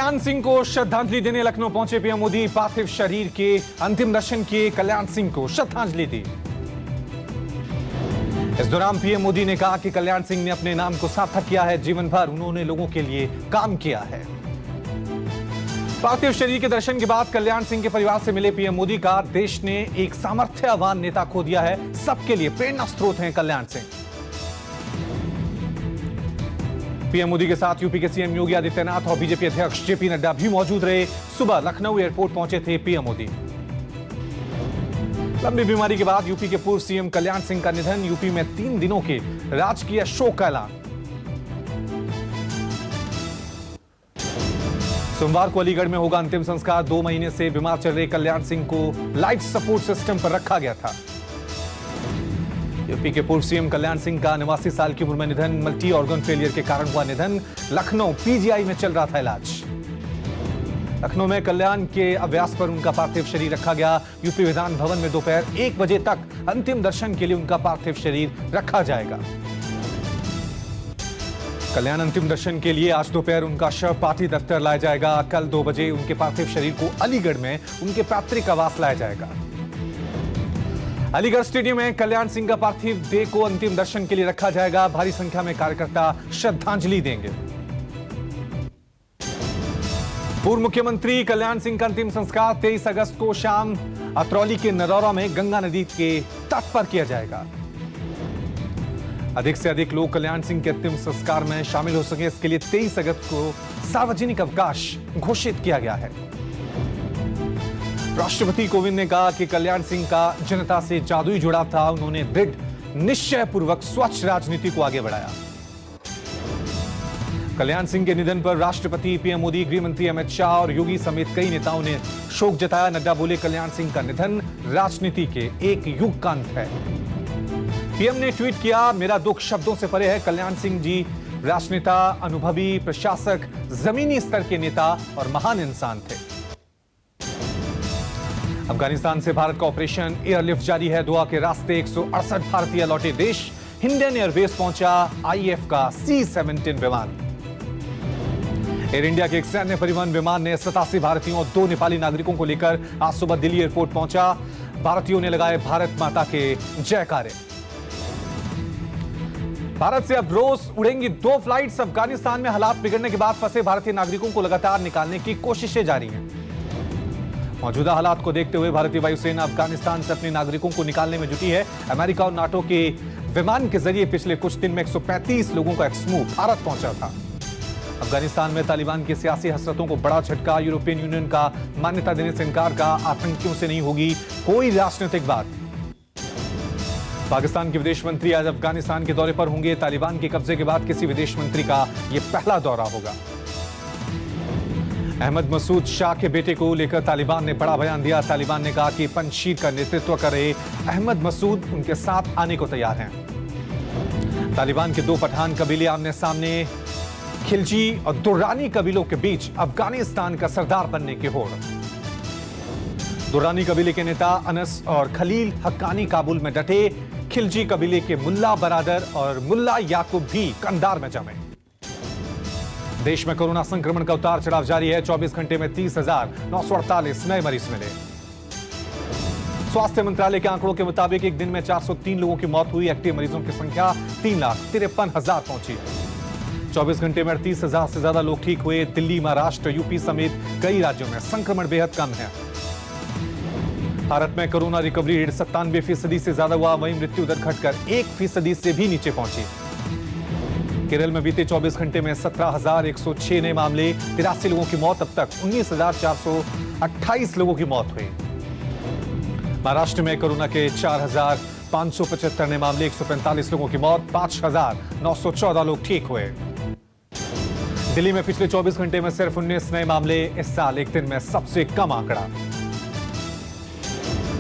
कल्याण सिंह को श्रद्धांजलि देने लखनऊ पहुंचे पीएम मोदी। पार्थिव शरीर के अंतिम दर्शन किए, कल्याण सिंह को श्रद्धांजलि दी। इस दौरान पीएम मोदी ने कहा कि कल्याण सिंह ने अपने नाम को सार्थक किया है। जीवन भर उन्होंने लोगों के लिए काम किया है। पार्थिव शरीर के दर्शन के बाद कल्याण सिंह के परिवार से मिले पीएम मोदी। का देश ने एक सामर्थ्यवान नेता खो दिया है, सबके लिए प्रेरणा स्रोत हैं कल्याण सिंह। पीएम मोदी के साथ यूपी के सीएम योगी आदित्यनाथ और बीजेपी अध्यक्ष जेपी नड्डा भी मौजूद रहे। सुबह लखनऊ एयरपोर्ट पहुंचे थे पीएम मोदी। लंबी बीमारी के बाद यूपी के पूर्व सीएम कल्याण सिंह का निधन। यूपी में 3 दिनों के राजकीय शोक का ऐलान। सोमवार को अलीगढ़ में होगा अंतिम संस्कार। 2 महीने से बीमार चल रहे कल्याण सिंह को लाइफ सपोर्ट सिस्टम पर रखा गया था। यूपी के पूर्व सीएम कल्याण सिंह का 89 साल की उम्र में निधन। मल्टी ऑर्गन फेलियर के कारण हुआ निधन। लखनऊ पीजीआई में चल रहा था इलाज। लखनऊ में कल्याण के अभ्यास पर उनका पार्थिव शरीर रखा गया। यूपी विधान भवन में दोपहर 1 बजे तक अंतिम दर्शन के लिए उनका पार्थिव शरीर रखा जाएगा। कल्याण अंतिम दर्शन के लिए आज दोपहर उनका शव पार्टी दफ्तर लाया जाएगा। कल 2 बजे उनके पार्थिव शरीर को अलीगढ़ में उनके पैतृक आवास लाया जाएगा। अलीगढ़ स्टेडियम में कल्याण सिंह का पार्थिव देह को अंतिम दर्शन के लिए रखा जाएगा। भारी संख्या में कार्यकर्ता श्रद्धांजलि देंगे। पूर्व मुख्यमंत्री कल्याण सिंह का अंतिम संस्कार 23 अगस्त को शाम अतरौली के नरौरा में गंगा नदी के तट पर किया जाएगा। अधिक से अधिक लोग कल्याण सिंह के अंतिम संस्कार में शामिल हो सके, इसके लिए 23 अगस्त को सार्वजनिक अवकाश घोषित किया गया है। राष्ट्रपति कोविंद ने कहा कि कल्याण सिंह का जनता से जादुई जुड़ाव था। उन्होंने दृढ़ निश्चय पूर्वक स्वच्छ राजनीति को आगे बढ़ाया। कल्याण सिंह के निधन पर राष्ट्रपति, पीएम मोदी, गृह मंत्री अमित शाह और योगी समेत कई नेताओं ने शोक जताया। नड्डा बोले, कल्याण सिंह का निधन राजनीति के एक युग का अंत है। पीएम ने ट्वीट किया, मेरा दुख शब्दों से परे है। कल्याण सिंह जी राजनेता, अनुभवी प्रशासक, जमीनी स्तर के नेता और महान इंसान थे। अफगानिस्तान से भारत का ऑपरेशन एयरलिफ्ट जारी है। दुआ के रास्ते 168 भारतीय लौटे देश। इंडियन एयरबेस पहुंचा आईएफ का C-17 विमान। एयर इंडिया के एक सैन्य परिवहन विमान ने 87 भारतीयों और 2 नेपाली नागरिकों को लेकर आज सुबह दिल्ली एयरपोर्ट पहुंचा। भारतीयों ने लगाए भारत माता के जयकारे। भारत से अब रोज उड़ेंगी 2 फ्लाइट्स। अफगानिस्तान में हालात बिगड़ने के बाद फंसे भारतीय नागरिकों को लगातार निकालने की कोशिशें जारी हैं। मौजूदा हालात को देखते हुए भारतीय वायुसेना अफगानिस्तान से अपने नागरिकों को निकालने में जुटी है। अमेरिका और नाटो के विमान के जरिए पिछले कुछ दिन में 135 लोगों का एक समूह भारत पहुंचा था। अफगानिस्तान में तालिबान की सियासी हसरतों को बड़ा झटका। यूरोपियन यूनियन का मान्यता देने से इनकार का। आतंकियों से नहीं होगी कोई राजनीतिक बात। पाकिस्तान के विदेश मंत्री आज अफगानिस्तान के दौरे पर होंगे। तालिबान के कब्जे के बाद किसी विदेश मंत्री का यह पहला दौरा होगा। अहमद मसूद शाह के बेटे को लेकर तालिबान ने बड़ा बयान दिया। तालिबान ने कहा कि पंजशीर का नेतृत्व कर रहे अहमद मसूद उनके साथ आने को तैयार हैं। तालिबान के 2 पठान कबीले आमने सामने। खिलजी और दुर्रानी कबीलों के बीच अफगानिस्तान का सरदार बनने की होड़। दुर्रानी कबीले के नेता अनस और खलील हक्कानी काबुल में डटे। खिलजी कबीले के मुल्ला बरादर और मुल्ला याकूब भी कंधार में जमे। देश में कोरोना संक्रमण का उतार चढ़ाव जारी है। 24 घंटे में 30,948 नए मरीज मिले। स्वास्थ्य मंत्रालय के आंकड़ों के मुताबिक एक दिन में 403 लोगों की मौत हुई। एक्टिव मरीजों की संख्या 3,53,000 पहुंची। 24 घंटे में 38,000 से ज्यादा लोग ठीक हुए। दिल्ली, महाराष्ट्र, यूपी समेत कई राज्यों में संक्रमण बेहद कम है। भारत में कोरोना रिकवरी रेट 97% से ज्यादा हुआ। वहीं मृत्यु दर घटकर 1% से भी नीचे पहुंची। केरल में बीते 24 घंटे में 17,106 नए मामले। 83 लोगों की मौत। अब तक 19,428 लोगों की मौत हुई। महाराष्ट्र में कोरोना के 4,575 नए मामले। 145 लोगों की मौत। 5,914 लोग ठीक हुए। दिल्ली में पिछले 24 घंटे में सिर्फ 19 नए मामले। इस साल एक दिन में सबसे कम आंकड़ा।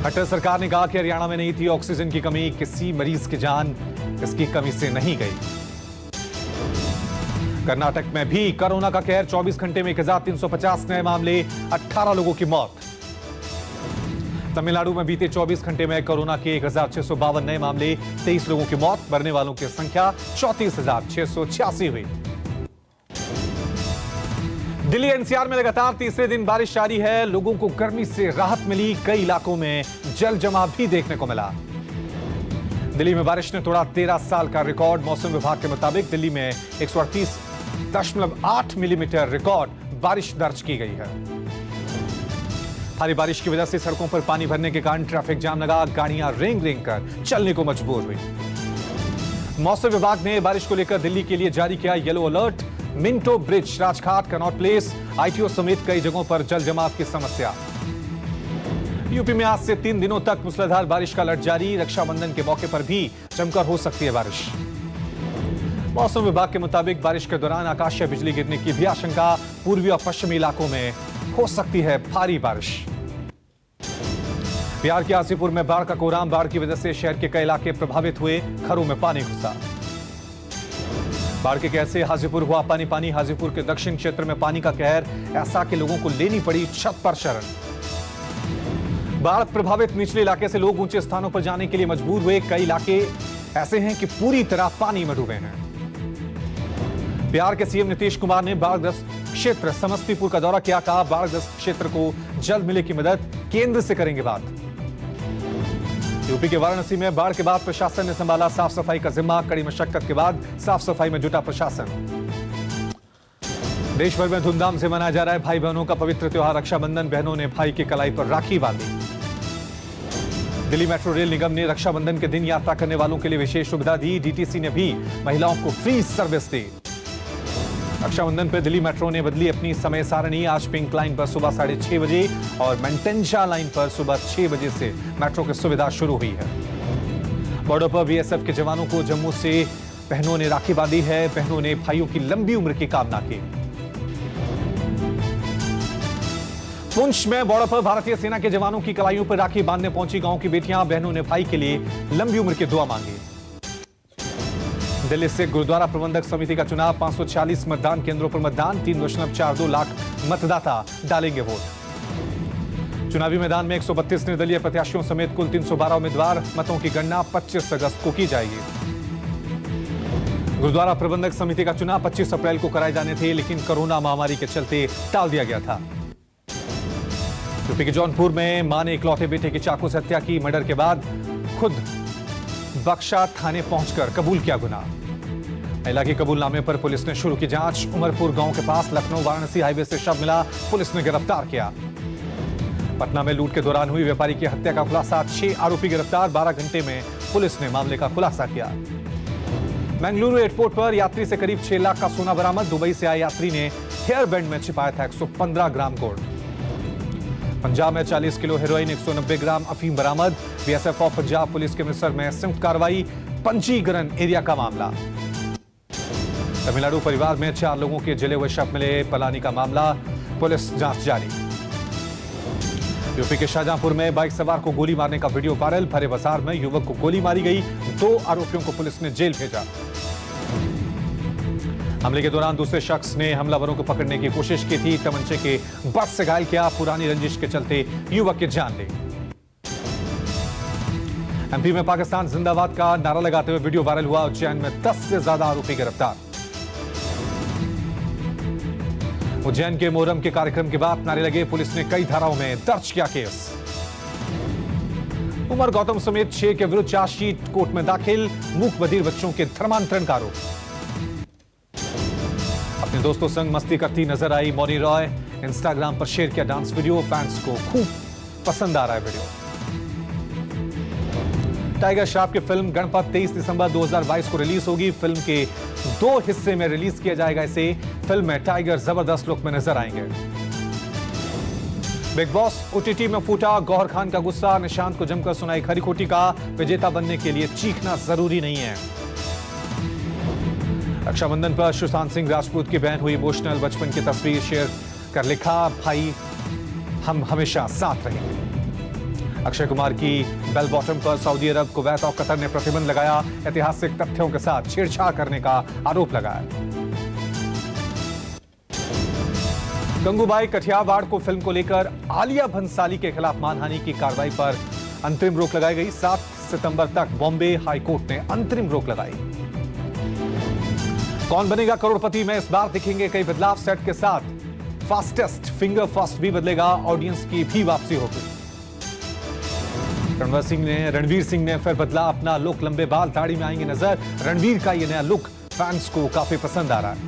खट्टर सरकार ने कहा कि हरियाणा में नहीं थी ऑक्सीजन की कमी। किसी मरीज की जान इसकी कमी से नहीं गई। कर्नाटक में भी कोरोना का कहर। 24 घंटे में 1,350 नए मामले। 18 लोगों की मौत। तमिलनाडु में बीते 24 घंटे में कोरोना के 1,652 नए मामले। 23 लोगों की मौत। मरने वालों की संख्या 34,686 हुई। दिल्ली एनसीआर में लगातार तीसरे दिन बारिश जारी है। लोगों को गर्मी से राहत मिली। कई इलाकों में जल जमाव भी देखने को मिला। दिल्ली में बारिश ने तोड़ा 13 साल का रिकॉर्ड। मौसम विभाग के मुताबिक दिल्ली में 138.8 मिलीमीटर रिकॉर्ड बारिश दर्ज की गई है। भारी बारिश की वजह से सड़कों पर पानी भरने के कारण ट्रैफिक जाम लगा। गाड़ियां रेंग रेंग कर चलने को मजबूर हुई। मौसम विभाग ने बारिश को लेकर दिल्ली के लिए जारी किया yellow alert. Minto bridge, Rajghat, Connaught place, ITO समेत कई जगहों पर जल जमाव की समस्या। यूपी में आज से 3 दिनों तक मूसलाधार बारिश का अलर्ट जारी। रक्षाबंधन के मौके पर भी जमकर हो सकती है बारिश। मौसम विभाग के मुताबिक बारिश के दौरान आकाशीय बिजली गिरने की भी आशंका। पूर्वी और पश्चिमी इलाकों में हो सकती है भारी बारिश। बिहार के हाजीपुर में बाढ़ का कोहराम। बाढ़ की वजह से शहर के कई इलाके प्रभावित हुए। घरों में पानी घुसा। बाढ़ के कहर से हाजीपुर हुआ पानी पानी। हाजीपुर के दक्षिण क्षेत्र में पानी का कहर ऐसा कि लोगों को लेनी पड़ी छत पर शरण। बाढ़ प्रभावित निचले इलाके से लोग ऊंचे स्थानों पर जाने के लिए मजबूर हुए। कई इलाके ऐसे हैं कि पूरी तरह पानी में डूबे हैं। बिहार के सीएम नीतीश कुमार ने बाढ़ग्रस्त क्षेत्र समस्तीपुर का दौरा किया। कहा बाढ़ग्रस्त क्षेत्र को जल्द मिले की मदद, केंद्र से करेंगे बात। यूपी के वाराणसी में बाढ़ के बाद प्रशासन ने संभाला साफ सफाई का जिम्मा। कड़ी मशक्कत के बाद साफ सफाई में जुटा प्रशासन। देश भर में धूमधाम से मनाया जा रहा है भाई बहनों का पवित्र त्योहार रक्षाबंधन। बहनों ने भाई की कलाई पर राखी बांधी। दिल्ली मेट्रो रेल निगम ने रक्षाबंधन के दिन यात्रा करने वालों के लिए विशेष सुविधा दी। डीटीसी ने भी महिलाओं को फ्री सर्विस दी। रक्षाबंधन पर दिल्ली मेट्रो ने बदली अपनी समय सारणी। आज पिंक लाइन पर सुबह 6:30 बजे और मैंटेंजा लाइन पर सुबह 6 बजे से मेट्रो की सुविधा शुरू हुई है। बॉर्डर पर बीएसएफ के जवानों को जम्मू से बहनों ने राखी बांधी है। बहनों ने भाइयों की लंबी उम्र की कामना की। पुंछ में बॉर्डर पर भारतीय सेना के जवानों की कलाइयों पर राखी बांधने पहुंची गांव की बेटियां। बहनों ने भाई के लिए लंबी उम्र की दुआ मांगी। दिल्ली से गुरुद्वारा प्रबंधक समिति का चुनाव। 540 मतदान केंद्रों पर मतदान। 3.42 लाख मतदाता डालेंगे वोट। चुनावी मैदान में 132 निर्दलीय प्रत्याशियों समेत कुल 312 उम्मीदवार। मतों की गणना 25 अगस्त को की जाएगी। गुरुद्वारा प्रबंधक समिति का चुनाव 25 अप्रैल को कराए जाने थे, लेकिन कोरोना महामारी के चलते टाल दिया गया था। यूपी के जौनपुर में मां ने इकलौते बेटे की चाकू से हत्या की। मर्डर के बाद खुद बख्शा थाने पहुंचकर कबूल किया गुनाह। महिला के कबूलनामे पर पुलिस ने शुरू की जांच। उमरपुर गांव के पास लखनऊ वाराणसी हाईवे से शव मिला। पुलिस ने गिरफ्तार किया। पटना में लूट के दौरान हुई व्यापारी की हत्या का खुलासा। 6 आरोपी गिरफ्तार। 12 घंटे में पुलिस ने मामले का खुलासा किया। बेंगलुरु एयरपोर्ट पर यात्री से करीब 6 लाख का सोना बरामद। दुबई से आए यात्री ने हेयर बैंड में छिपाया था 115 ग्राम गोल्ड। पंजाब में 40 किलो हेरोइन, 190 ग्राम अफीम बरामद। बीएसएफ और पंजाब पुलिस के अमृतसर में संयुक्त कार्रवाई। पंजीकरण एरिया का मामला। तमिलनाडु परिवार में 4 लोगों के जले हुए शव मिले। पलानी का मामला, पुलिस जांच जारी। यूपी के शाहजहांपुर में बाइक सवार को गोली मारने का वीडियो वायरल। भरे बाजार में युवक को गोली मारी गई। 2 आरोपियों को पुलिस ने जेल भेजा। हमले के दौरान दूसरे शख्स ने हमलावरों को पकड़ने की कोशिश की थी। तमंचे के बट से घायल किया। पुरानी रंजिश के चलते युवक की जान ली। एमपी में पाकिस्तान जिंदाबाद का नारा लगाते हुए वीडियो वायरल हुआ। उज्जैन में 10 से ज्यादा आरोपी गिरफ्तार। उज्जैन के मोहर्रम के कार्यक्रम के बाद नारे लगे। पुलिस ने कई धाराओं में दर्ज किया केस। उमर गौतम समेत 6 के विरुद्ध चार्जशीट कोर्ट में दाखिल। मूक बधिर बच्चों के धर्मांतरण का आरोप। अपने दोस्तों संग मस्ती करती नजर आई मौनी रॉय। इंस्टाग्राम पर शेयर किया डांस वीडियो। फैंस को खूब पसंद आ रहा है वीडियो। टाइगर श्रॉफ की फिल्म गणपत 23 दिसंबर 2022 को रिलीज होगी। फिल्म के 2 हिस्से में रिलीज किया जाएगा इसे। फिल्म में टाइगर जबरदस्त लुक में नजर आएंगे। बिग बॉस ओटीटी में फूटा। गौहर खान का गुस्सा। निशांत को जमकर सुनाई खरी खोटी का। विजेता बनने के लिए चीखना जरूरी नहीं है। रक्षाबंधन पर सुशांत सिंह राजपूत की बहन हुई इमोशनल। बचपन की तस्वीर शेयर कर लिखा, भाई हम हमेशा साथ रहेंगे। अक्षय कुमार की बेल बॉटम पर सऊदी अरब, कुवैत और कतर ने प्रतिबंध लगाया। ऐतिहासिक तथ्यों के साथ छेड़छाड़ करने का आरोप लगाया। गंगूबाई कठियावाड़ को फिल्म को लेकर आलिया भंसाली के खिलाफ मानहानि की कार्रवाई पर अंतरिम रोक लगाई गई। 7 सितंबर तक बॉम्बे हाईकोर्ट ने अंतरिम रोक लगाई। कौन बनेगा करोड़पति में इस बार दिखेंगे कई बदलाव। सेट के साथ फास्टेस्ट फिंगर फास्ट भी बदलेगा, ऑडियंस की भी वापसी होगी। रणवीर सिंह ने फिर बदला अपना लुक, लंबे बाल दाढ़ी में आएंगे नजर। रणवीर का यह नया लुक फैंस को काफी पसंद आ रहा है।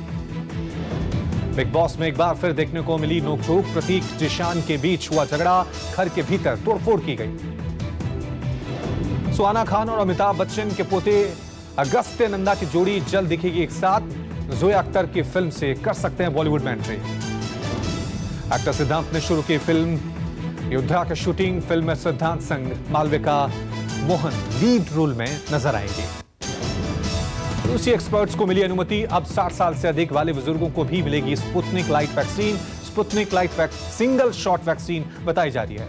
बिग बॉस में एक बार फिर देखने को मिली नोकझोंक, प्रतीक जिशान के बीच हुआ झगड़ा, घर के भीतर तोड़फोड़ की गई। सुहाना खान और अमिताभ बच्चन के पोते अगस्त्य नंदा की जोड़ी जल्द दिखेगी एक साथ। जोया अख्तर की फिल्म से कर सकते हैं बॉलीवुड में एंट्री। एक्टर सिद्धांत ने शुरू की फिल्म योद्धा की शूटिंग। फिल्म में सिद्धांत संग मालविका मोहन लीड रोल में नजर आएंगे। रूसी एक्सपर्ट्स को मिली अनुमति, अब 60 साल से अधिक वाले बुजुर्गों को भी मिलेगी Sputnik light vaccine. Sputnik light single shot vaccine बताई जा रही है।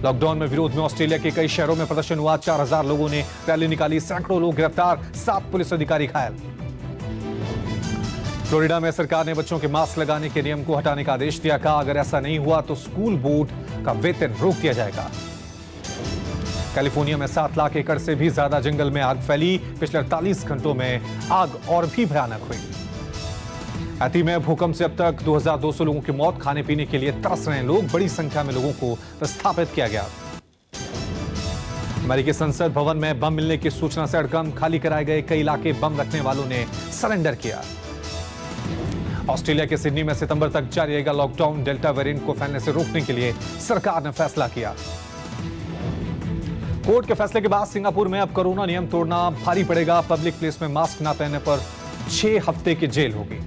लॉकडाउन में विरोध में ऑस्ट्रेलिया के कई शहरों में प्रदर्शन हुआ। 4000 लोगों ने रैली निकाली, सैकड़ों लोग गिरफ्तार, 7 पुलिस अधिकारी घायल। फ्लोरिडा में सरकार ने बच्चों के मास्क लगाने के नियम को हटाने का आदेश दिया। कहा अगर ऐसा नहीं हुआ तो स्कूल बोर्ड का वेतन रोक दिया जाएगा। कैलिफोर्निया में 7 लाख एकड़ से भी ज्यादा जंगल में आग फैली। पिछले 48 घंटों में आग और भी भयानक हुई। हैती में भूकंप से अब तक 2200 लोगों की मौत। खाने पीने के लिए तरस रहे लोग, बड़ी संख्या में लोगों को विस्थापित किया गया। अमेरिकी संसद भवन में बम मिलने की सूचना से हड़कंप, खाली कराए गए कई इलाके, बम रखने वालों ने सरेंडर किया। ऑस्ट्रेलिया के सिडनी में सितंबर तक जारी रहेगा लॉकडाउन। डेल्टा वेरिएंट को फैलने से रोकने के लिए सरकार ने फैसला किया। कोर्ट के फैसले के बाद सिंगापुर में अब कोरोना नियम तोड़ना भारी पड़ेगा। पब्लिक प्लेस में मास्क न पहनने पर 6 हफ्ते की जेल होगी।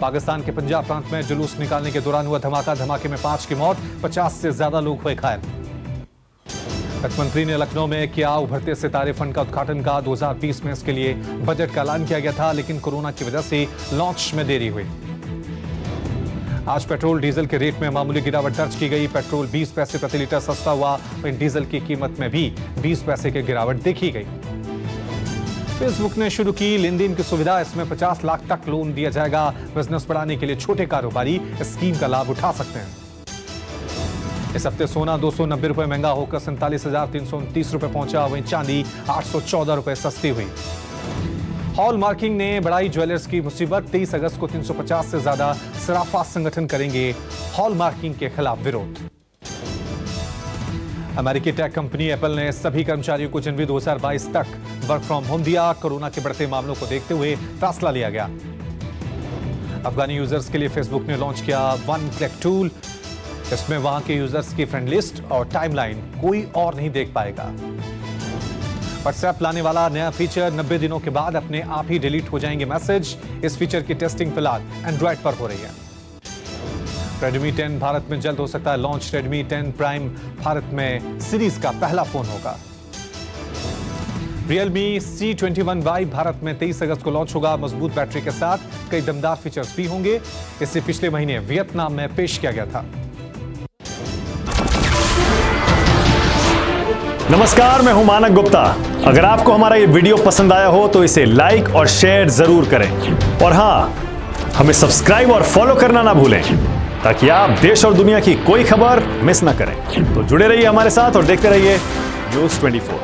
पाकिस्तान के पंजाब प्रांत में जुलूस निकालने के दौरान हुआ धमाका, धमाके में 5 की मौत, 50 से ज्यादा लोग हुए घायल। वित्त मंत्री ने लखनऊ में किया उभरते सितारे फंड का उद्घाटन। का 2020 में इसके लिए बजट का ऐलान किया गया था, लेकिन कोरोना की वजह से लॉन्च में देरी हुई। आज पेट्रोल डीजल के रेट में मामूली गिरावट दर्ज की गई। पेट्रोल 20 पैसे प्रति लीटर सस्ता हुआ, वहीं डीजल की कीमत में भी 20 पैसे की गिरावट देखी गई। फेसबुक ने शुरू की लेन देन की सुविधा, इसमें 50 लाख तक लोन दिया जाएगा। बिजनेस बढ़ाने के लिए छोटे कारोबारी इस स्कीम का लाभ उठा सकते हैं। इस हफ्ते सोना 290 रुपए महंगा होकर 47,329 रुपए पहुंचा, वहीं चांदी 814 रुपए सस्ती हुई। हॉल मार्किंग ने बढ़ाई ज्वेलर्स की मुसीबत। 23 अगस्त को 350 से ज्यादा सराफा संगठन करेंगे हॉल मार्किंग के खिलाफ विरोध। अमेरिकी टेक कंपनी एप्पल ने सभी कर्मचारियों को जनवरी 2022 तक वर्क फ्रॉम होम दिया। कोरोना के बढ़ते मामलों को देखते हुए फैसला लिया गया। अफगानी यूजर्स के लिए फेसबुक ने लॉन्च किया वन क्लिक टूल। इसमें वहां के यूजर्स की फ्रेंड लिस्ट और टाइमलाइन कोई और नहीं देख पाएगा। व्हाट्सएप लाने वाला नया फीचर, 90 दिनों के बाद अपने आप ही डिलीट हो जाएंगे मैसेज। इस फीचर की टेस्टिंग फिलहाल एंड्रॉइड पर हो रही है। रेडमी 10 भारत में जल्द हो सकता है लॉन्च। रेडमी 10 प्राइम भारत में सीरीज का पहला फोन होगा। Realme C21Y भारत में 23 अगस्त को लॉन्च होगा। मजबूत बैटरी के साथ कई दमदार फीचर्स भी होंगे। इसे पिछले महीने वियतनाम में पेश किया गया था। नमस्कार, मैं हूं मानक गुप्ता। अगर आपको हमारा ये वीडियो पसंद आया हो तो इसे लाइक और शेयर जरूर करें, और हां, हमें सब्सक्राइब और फॉलो करना ना भूलें ताकि आप देश और दुनिया की कोई खबर मिस ना करें। तो जुड़े रहिए हमारे साथ और देखते रहिए न्यूज़ 24।